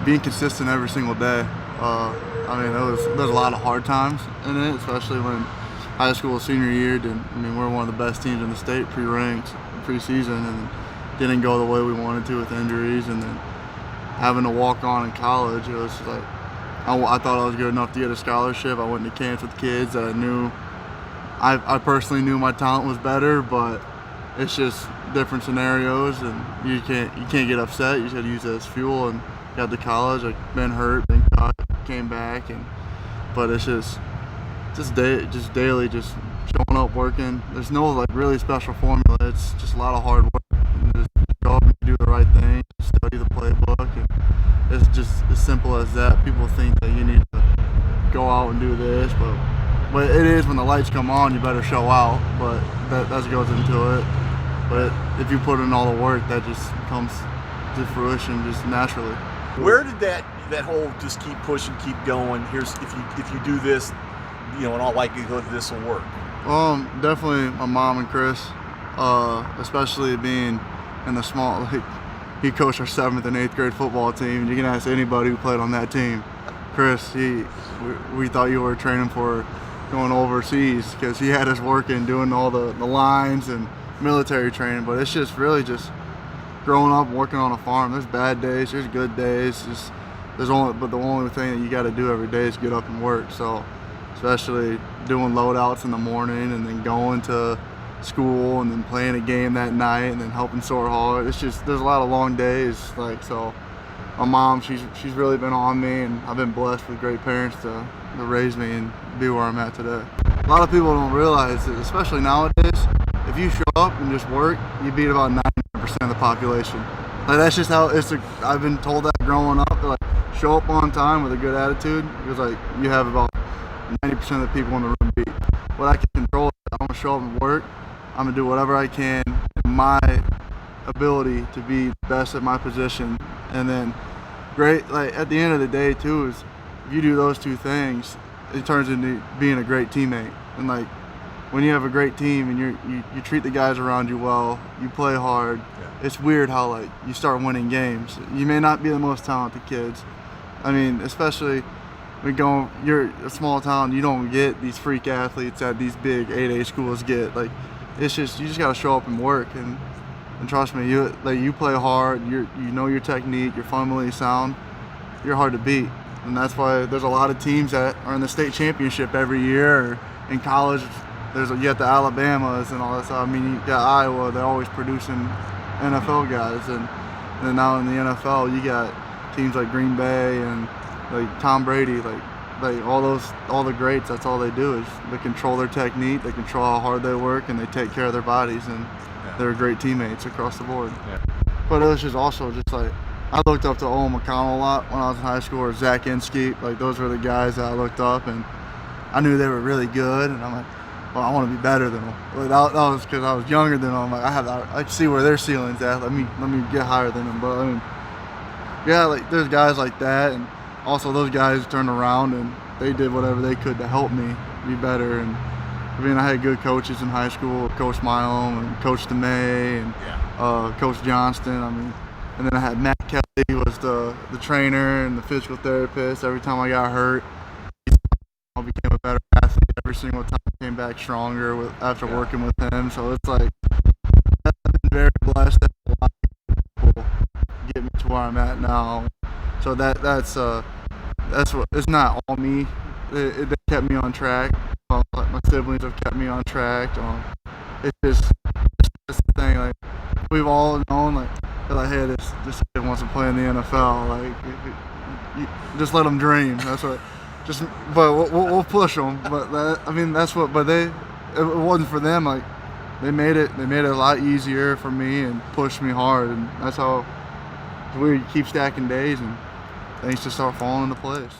being consistent every single day. I mean, there's a lot of hard times in it, especially when high school senior year. We're one of the best teams in the state, pre-ranked, preseason, and didn't go the way we wanted to with injuries, and then having to walk on in college, it was like I thought I was good enough to get a scholarship. I went to camps with kids that I knew. I personally knew my talent was better, but it's just different scenarios, and you can't get upset. You just got to use it as fuel. And got to college, I've been hurt, been cut, came back, but it's just daily, just showing up, working. There's no like really special formula. It's just a lot of hard work. And just show up and do the right thing, study the playbook, and it's just as simple as that. People think that you need to go out and do this, but it is when the lights come on, you better show out. But that goes into it. But if you put in all the work, that just comes to fruition just naturally. Where did that whole just keep pushing, keep going? Here's if you do this, in all likelihood this will work. Definitely my mom and Chris, especially being in the small. Like, he coached our 7th and 8th grade football team. You can ask anybody who played on that team. Chris, we thought you were training for going overseas because he had us working, doing all the lines and military training. But it's just really just growing up working on a farm. There's bad days, there's good days. But the only thing that you got to do every day is get up and work. So especially doing loadouts in the morning and then going to school and then playing a game that night and then helping sort hard. It's just there's a lot of long days. So my mom, she's really been on me, and I've been blessed with great parents to raise me and be where I'm at today. A lot of people don't realize that, especially nowadays, if you show up and just work, you beat about 90% of the population. Like, that's just how I've been told that growing up. Like, show up on time with a good attitude, because like you have about 90% of the people in the room beat. What I can control is I'm gonna show up and work. I'm gonna do whatever I can in my ability to be the best at my position, and then great. Like at the end of the day, too, is if you do those two things, it turns into being a great teammate. And like when you have a great team and you treat the guys around you well, you play hard. Yeah. It's weird how like you start winning games. You may not be the most talented kids. I mean, especially you're a small town, you don't get these freak athletes that these big 8A schools get. Like, it's just, you just got to show up and work, and trust me, you play hard, you know your technique, you're fundamentally sound, you're hard to beat. And that's why there's a lot of teams that are in the state championship every year, or in college, you got the Alabamas and all that stuff. I mean, you got Iowa, they're always producing NFL guys, and then now in the NFL, you got teams like Green Bay and like Tom Brady, like all the greats. That's all they do is they control their technique, they control how hard they work, and they take care of their bodies, and they're great teammates across the board. Yeah. But it was just also just like I looked up to Owen McConnell a lot when I was in high school, or Zach Inskeep. Like those were the guys that I looked up, and I knew they were really good, and I'm like, well, I want to be better than them. Like, that was because I was younger than them. Like I see where their ceiling's at. Let me get higher than them. But I mean, yeah, like there's guys like that, and also those guys turned around and they did whatever they could to help me be better. And I mean, I had good coaches in high school, Coach Milam and Coach DeMay and Coach Johnston. I mean, and then I had Matt Kelly, who was the trainer and the physical therapist. Every time I got hurt, I became a better athlete. Every single time I came back stronger after working with him. So it's like, I've been very blessed that a lot of people get me to where I'm at now. So that's what, it's not all me. They kept me on track. Like my siblings have kept me on track. It's just the thing. Like we've all known, like they're like, hey, this kid wants to play in the NFL. Like, you just let them dream. That's what. But we'll push them. But that's what. But it wasn't for them. Like they made it a lot easier for me and pushed me hard. And that's how we keep stacking days, and things just start falling into place.